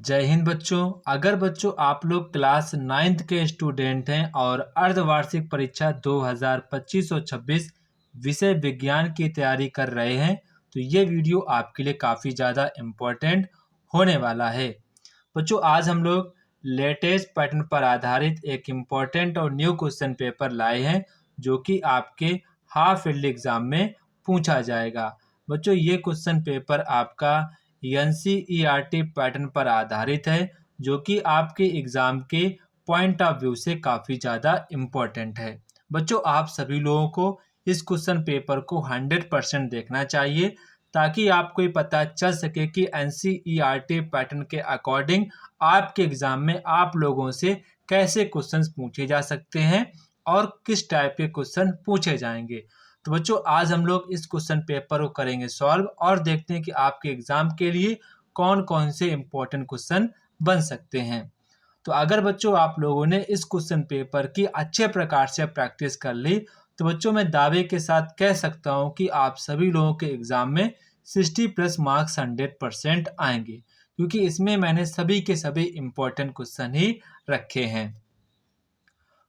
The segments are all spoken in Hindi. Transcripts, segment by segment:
जय हिंद बच्चों। अगर बच्चों आप लोग क्लास 9th के स्टूडेंट हैं और अर्धवार्षिक परीक्षा 2025 और 26 विषय विज्ञान की तैयारी कर रहे हैं तो ये वीडियो आपके लिए काफ़ी ज़्यादा इम्पोर्टेंट होने वाला है। बच्चों आज हम लोग लेटेस्ट पैटर्न पर आधारित एक इम्पोर्टेंट और न्यू क्वेश्चन पेपर लाए हैं जो कि आपके हाफ ईयरली एग्जाम में पूछा जाएगा। बच्चों ये क्वेश्चन पेपर आपका NCERT पैटर्न पर आधारित है जो कि आपके एग्ज़ाम के पॉइंट ऑफ व्यू से काफ़ी ज़्यादा इम्पोर्टेंट है। बच्चों आप सभी लोगों को इस क्वेश्चन पेपर को 100% देखना चाहिए ताकि आपको ये पता चल सके कि NCERT पैटर्न के अकॉर्डिंग आपके एग्ज़ाम में आप लोगों से कैसे क्वेश्चंस पूछे जा सकते हैं और किस टाइप के क्वेश्चन पूछे जाएंगे। तो बच्चों आज हम लोग इस क्वेश्चन पेपर को करेंगे सॉल्व और देखते हैं कि आपके एग्जाम के लिए कौन कौन से इम्पोर्टेंट क्वेश्चन बन सकते हैं। तो अगर बच्चों आप लोगों ने इस क्वेश्चन पेपर की अच्छे प्रकार से प्रैक्टिस कर ली तो बच्चों मैं दावे के साथ कह सकता हूं कि आप सभी लोगों के एग्जाम में 60+ मार्क्स 100% आएंगे क्योंकि इसमें मैंने सभी के सभी इम्पोर्टेंट क्वेश्चन ही रखे हैं।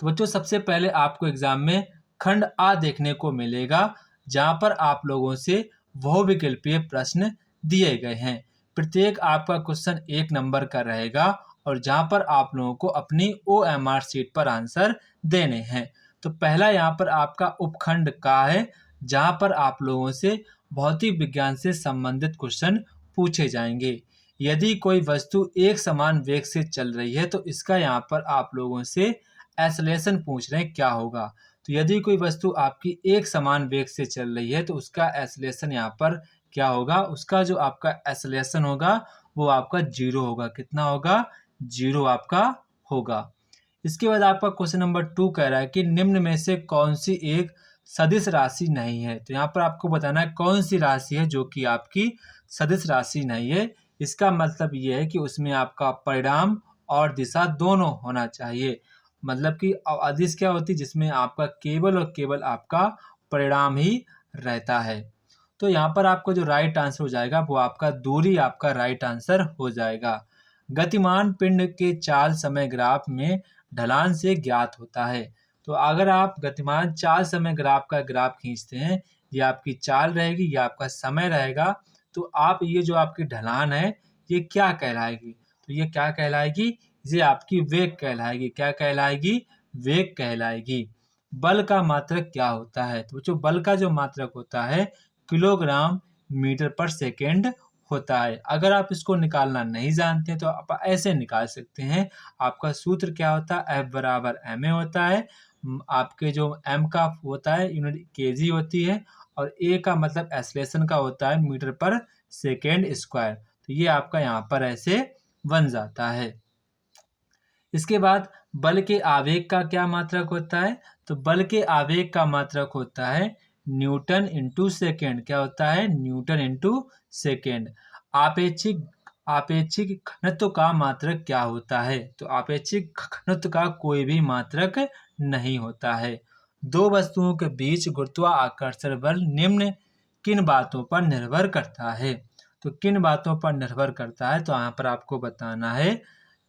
तो बच्चों सबसे पहले आपको एग्जाम में खंड आ देखने को मिलेगा जहां पर आप लोगों से बहुविकल्पीय प्रश्न दिए गए हैं। प्रत्येक आपका क्वेश्चन 1 नंबर का रहेगा और जहां पर आप लोगों को अपनी OMR शीट पर आंसर देने हैं। तो पहला यहाँ पर आपका उपखंड का है जहां पर आप लोगों से भौतिक विज्ञान से संबंधित क्वेश्चन पूछे जाएंगे। यदि कोई वस्तु एक समान वेग से चल रही है तो इसका यहाँ पर आप लोगों से एक्सेलरेशन पूछ रहे हैं क्या होगा। तो यदि कोई वस्तु आपकी एक समान वेग से चल रही है तो उसका एक्सेलरेशन यहाँ पर क्या होगा, उसका जो आपका एक्सेलरेशन होगा वो आपका 0 होगा। कितना होगा? 0 आपका होगा। इसके बाद आपका क्वेश्चन नंबर 2 कह रहा है कि निम्न में से कौन सी एक सदिश राशि नहीं है। तो यहाँ पर आपको बताना है कौन सी राशि है जो कि आपकी सदिश राशि नहीं है। इसका मतलब ये है कि उसमें आपका परिणाम और दिशा दोनों होना चाहिए। मतलब कि अदिश क्या होती है जिसमें आपका केवल और केवल आपका परिणाम ही रहता है। तो यहाँ पर आपको जो राइट आंसर हो जाएगा वो आपका दूरी आपका राइट आंसर हो जाएगा। गतिमान पिंड के चाल समय ग्राफ में ढलान से ज्ञात होता है। तो अगर आप गतिमान चाल समय ग्राफ का ग्राफ खींचते हैं, ये आपकी चाल रहेगी, ये आपका समय रहेगा, तो आप ये जो आपकी ढलान है ये क्या कहलाएगी? तो ये क्या कहलाएगी? ये आपकी वेग कहलाएगी। क्या कहलाएगी? वेग कहलाएगी। बल का मात्रक क्या होता है? तो बच्चों बल का जो मात्रक होता है किलोग्राम मीटर पर सेकेंड होता है। अगर आप इसको निकालना नहीं जानते तो आप ऐसे निकाल सकते हैं। आपका सूत्र क्या होता है? F बराबर ma होता है। आपके जो m का होता है यूनिट kg होती है और a का मतलब एक्सेलरेशन का होता है मीटर पर सेकेंड स्क्वायर। तो ये आपका यहाँ पर ऐसे बन जाता है। इसके बाद बल के आवेग का क्या मात्रक होता है? तो बल के आवेग का मात्रक होता है न्यूटन इंटू सेकेंड। क्या होता है? Newton into second. आपेक्षिक घनत्व का मात्रक क्या होता है? तो आपेक्षिक घनत्व का कोई भी मात्रक नहीं होता है। दो वस्तुओं के बीच गुरुत्वाकर्षण बल निम्न किन बातों पर निर्भर करता है? तो किन बातों पर निर्भर करता है? तो यहाँ पर आपको बताना है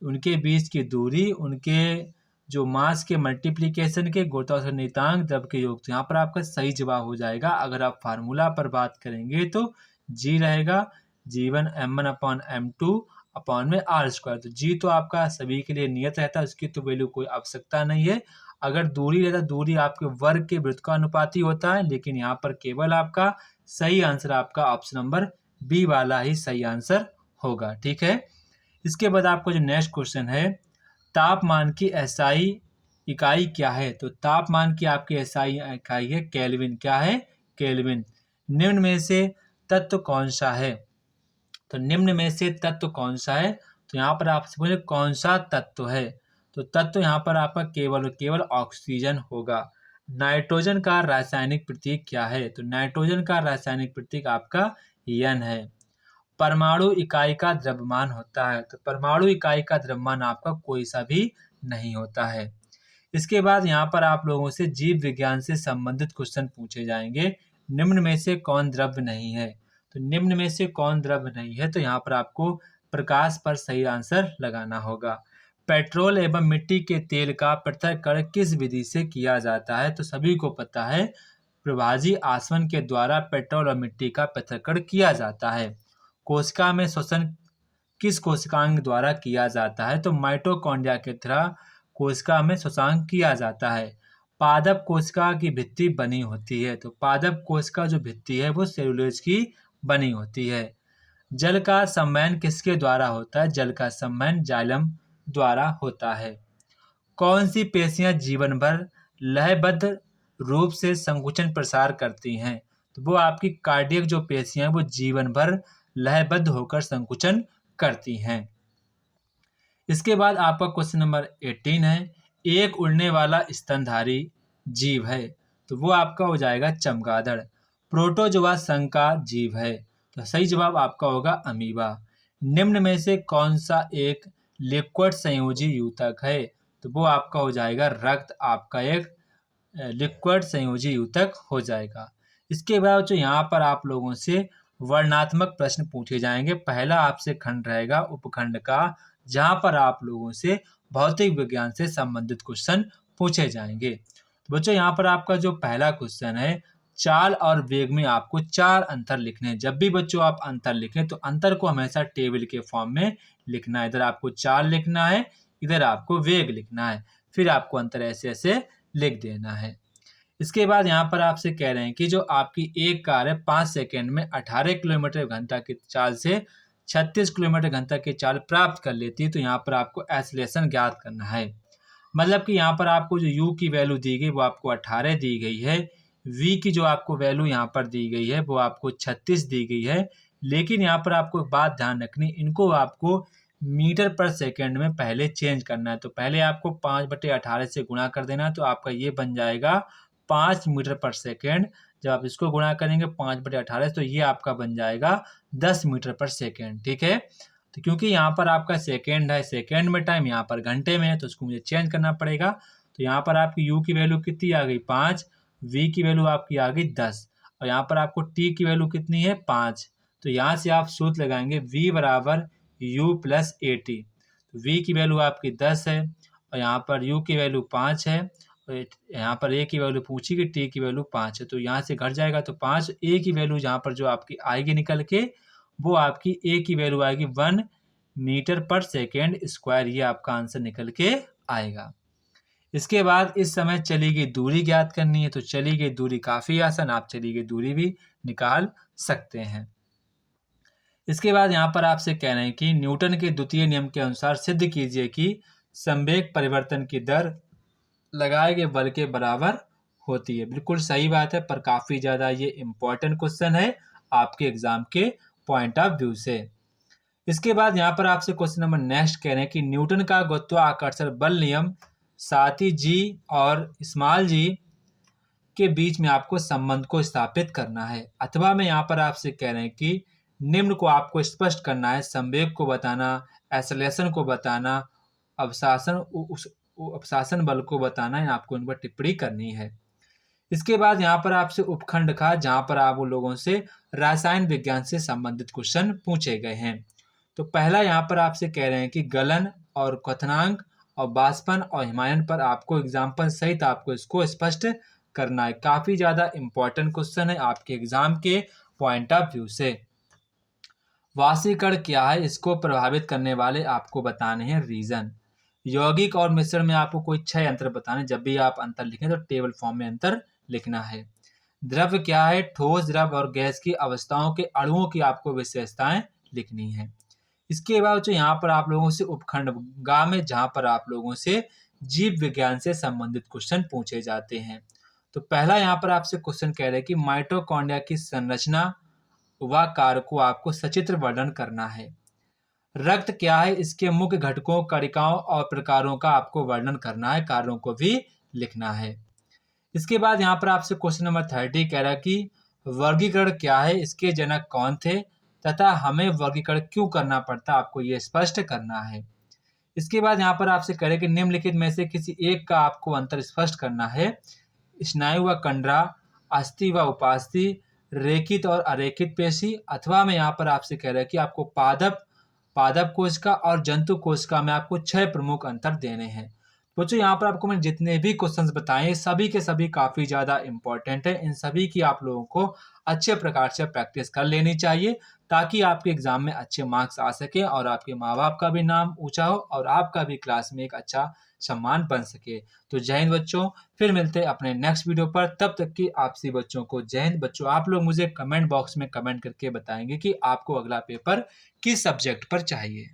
उनके बीच की दूरी, उनके जो मास के मल्टीप्लिकेशन के गुरुत्वाकर्षण नियतांक, द्रव के योग। तो यहाँ पर आपका सही जवाब हो जाएगा। अगर आप फार्मूला पर बात करेंगे तो G रहेगा G1 m1/m2 अपॉन में r²। तो G तो आपका सभी के लिए नियत रहता है, उसकी तो वैल्यू कोई आवश्यकता नहीं है। अगर दूरी रहता, दूरी आपके वर्ग के वृत्तकानुपाती होता है, लेकिन यहाँ पर केवल आपका सही आंसर आपका ऑप्शन नंबर बी वाला ही सही आंसर होगा। ठीक है। इसके बाद आपको जो नेक्स्ट क्वेश्चन है, तापमान की SI इकाई क्या है? तो तापमान की आपकी SI इकाई है केल्विन। क्या है? केल्विन। निम्न में से तत्व कौन सा है? तो निम्न में से तत्व कौन सा है? तो यहाँ पर आपसे बोले कौन सा तत्व है? तो तत्व यहाँ पर आपका केवल और केवल ऑक्सीजन होगा। नाइट्रोजन का रासायनिक प्रतीक क्या है? तो नाइट्रोजन का रासायनिक प्रतीक आपका N है। परमाणु इकाई का द्रव्यमान होता है। तो परमाणु इकाई का द्रव्यमान आपका कोई सा भी नहीं होता है। इसके बाद यहाँ पर आप लोगों से जीव विज्ञान से संबंधित क्वेश्चन पूछे जाएंगे। निम्न में से कौन द्रव्य नहीं है? तो निम्न में से कौन द्रव्य नहीं है? तो यहाँ पर आपको प्रकाश पर सही आंसर लगाना होगा। पेट्रोल एवं मिट्टी के तेल का पृथक्करण किस विधि से किया जाता है? तो सभी को पता है, प्रभाजी आसवन के द्वारा पेट्रोल और मिट्टी का पृथक्करण किया जाता है। कोशिका में श्वसन किस कोशिकांग द्वारा किया जाता है? तो माइटोकॉन्ड्रिया के द्वारा कोशिका में श्वसन किया जाता है। पादप कोशिका की भित्ति बनी होती है, तो पादप कोशिका जो भित्ति है वो सेलुलोज की बनी होती है। जल का संवहन किसके द्वारा होता है? जल का संवहन जाइलम द्वारा होता है। कौन सी पेशियां जीवन भर लयबद्ध रूप से संकुचन प्रसार करती हैं? तो वो आपकी कार्डियक जो पेशियां हैं वो जीवन भर लयबद्ध होकर संकुचन करती हैं। इसके बाद आपका क्वेश्चन नंबर 18 है, एक उड़ने वाला स्तनधारी जीव है, तो वो आपका हो जाएगा चमगादड़। प्रोटोजोआ संघ का जीव है, तो सही जवाब आपका होगा अमीबा। निम्न में से कौन सा एक लिक्विड संयोजी यूतक है? तो वो आपका हो जाएगा रक्त, आपका एक लिक्विड संयोजी यूतक हो जाएगा। इसके बाद जो यहाँ पर आप लोगों से वर्णनात्मक प्रश्न पूछे जाएंगे। पहला आपसे खंड रहेगा उपखंड का, जहाँ पर आप लोगों से भौतिक विज्ञान से संबंधित क्वेश्चन पूछे जाएंगे। तो बच्चों यहाँ पर आपका जो पहला क्वेश्चन है, चाल और वेग में आपको 4 अंतर लिखने हैं। जब भी बच्चों आप अंतर लिखें तो अंतर को हमेशा टेबल के फॉर्म में लिखना है। इधर आपको चाल लिखना है, इधर आपको वेग लिखना है, फिर आपको अंतर ऐसे ऐसे लिख देना है। इसके बाद यहाँ पर आपसे कह रहे हैं कि जो आपकी एक कार है 5 सेकेंड में 18 किलोमीटर घंटा की चाल से 36 किलोमीटर घंटा की चाल प्राप्त कर लेती है, तो यहाँ पर आपको एक्सेलरेशन ज्ञात करना है। मतलब कि यहाँ पर आपको जो u की वैल्यू दी गई वो आपको 18 दी गई है, v की जो आपको वैल्यू यहाँ पर दी गई है वो आपको 36 दी गई है। लेकिन यहाँ पर आपको बात ध्यान रखनी, इनको आपको मीटर पर सेकेंड में पहले चेंज करना है। तो पहले आपको 5/18 से गुणा कर देना है, तो आपका ये बन जाएगा 5 मीटर पर सेकेंड। जब आप इसको गुणा करेंगे 5/18 तो ये आपका बन जाएगा 10 मीटर पर सेकेंड। ठीक है, तो क्योंकि यहाँ पर आपका सेकेंड है, सेकेंड में टाइम, यहाँ पर घंटे में है, तो उसको मुझे चेंज करना पड़ेगा। तो यहाँ पर आपकी u की वैल्यू कितनी आ गई 5, v की वैल्यू आपकी आ गई 10, और यहाँ पर आपको t की वैल्यू कितनी है 5। तो यहाँ से आप सूत्र लगाएंगे v बराबर u प्लस AT। तो v की वैल्यू आपकी 10 है और यहाँ पर u की वैल्यू 5 है, और यहाँ पर a की वैल्यू पूछी कि t की वैल्यू 5 है, तो यहाँ से घट जाएगा। तो 5 a की वैल्यू जहाँ पर जो आपकी आएगी निकल के, वो आपकी a की वैल्यू आएगी 1 मीटर पर सेकेंड स्क्वायर। ये आपका आंसर निकल के आएगा। इसके बाद इस समय चली गई दूरी ज्ञात करनी है, तो चली गई दूरी काफ़ी आसान, आप चली गई दूरी भी निकाल सकते हैं। इसके बाद यहाँ पर आपसे कह रहे हैं कि न्यूटन के द्वितीय नियम के अनुसार सिद्ध कीजिए कि संवेग परिवर्तन की दर लगाए गए बल के बराबर होती है। बिल्कुल सही बात है, पर काफ़ी ज़्यादा ये इम्पोर्टेंट क्वेश्चन है आपके एग्जाम के पॉइंट ऑफ व्यू से। इसके बाद यहाँ पर आपसे क्वेश्चन नंबर नेक्स्ट कह रहे हैं कि न्यूटन का गुरुत्वाकर्षण बल नियम साथ ही जी और स्मॉल जी के बीच में आपको संबंध को स्थापित करना है। अथवा में यहाँ पर आपसे कह रहे हैं कि निम्न को आपको स्पष्ट करना है, संवेग को बताना, एक्सेलरेशन को बताना, अपसाशन बल को बताना है, आपको इन पर टिप्पणी करनी है। इसके बाद यहाँ पर आपसे उपखंड का, जहाँ पर आप लोगों से रसायन विज्ञान से संबंधित क्वेश्चन पूछे गए हैं। तो पहला यहाँ पर आपसे कह रहे हैं कि गलन और क्वथनांक और बाष्पन और हिमायन पर आपको एग्जाम्पल सहित आपको इसको स्पष्ट करना है। काफ़ी ज़्यादा इम्पोर्टेंट क्वेश्चन है आपके एग्जाम के पॉइंट ऑफ व्यू से। वाष्पीकरण क्या है, इसको प्रभावित करने वाले आपको बताने हैं रीजन। यौगिक और मिश्रण में आपको कोई 6 अंतर बताने, जब भी आप अंतर लिखें तो टेबल फॉर्म में अंतर लिखना है। द्रव क्या है, ठोस, द्रव और गैस की अवस्थाओं के अणुओं की आपको विशेषताएं लिखनी है। इसके बाद जो यहाँ पर आप लोगों से उपखंड गा में, जहाँ पर आप लोगों से जीव विज्ञान से संबंधित क्वेश्चन पूछे जाते हैं। तो पहला यहाँ पर आपसे क्वेश्चन कह रहे हैं कि माइटोकॉन्ड्रिया की संरचना व कार्य को आपको सचित्र वर्णन करना है। रक्त क्या है, इसके मुख्य घटकों, कणिकाओं और प्रकारों का आपको वर्णन करना है, कार्यों को भी लिखना है। इसके बाद यहाँ पर आपसे क्वेश्चन नंबर 30 कह रहा है कि वर्गीकरण क्या है, इसके जनक कौन थे तथा हमें वर्गीकरण क्यों करना पड़ता, आपको ये स्पष्ट करना है। इसके बाद यहाँ पर आपसे कह रहे हैं कि निम्नलिखित में से किसी एक का आपको अंतर स्पष्ट करना है। स्नायु व कंडरा, अस्थि व उपास्थि, रेखित और अरेखित पेशी। अथवा में यहाँ पर आपसे कह रहा है कि आपको पादप पादप कोशिका और जंतु कोशिका में आपको 6 प्रमुख अंतर देने हैं। बच्चों यहाँ पर आपको मैंने जितने भी क्वेश्चंस बताए सभी के सभी काफ़ी ज़्यादा इंपॉर्टेंट है। इन सभी की आप लोगों को अच्छे प्रकार से प्रैक्टिस कर लेनी चाहिए ताकि आपके एग्जाम में अच्छे मार्क्स आ सके और आपके माँ बाप का भी नाम ऊंचा हो और आपका भी क्लास में एक अच्छा सम्मान बन सके। तो जय हिंद बच्चों, फिर मिलते हैं अपने नेक्स्ट वीडियो पर। तब तक की आप सभी बच्चों को जय हिंद। बच्चों आप लोग मुझे कमेंट बॉक्स में कमेंट करके बताएंगे कि आपको अगला पेपर किस सब्जेक्ट पर चाहिए।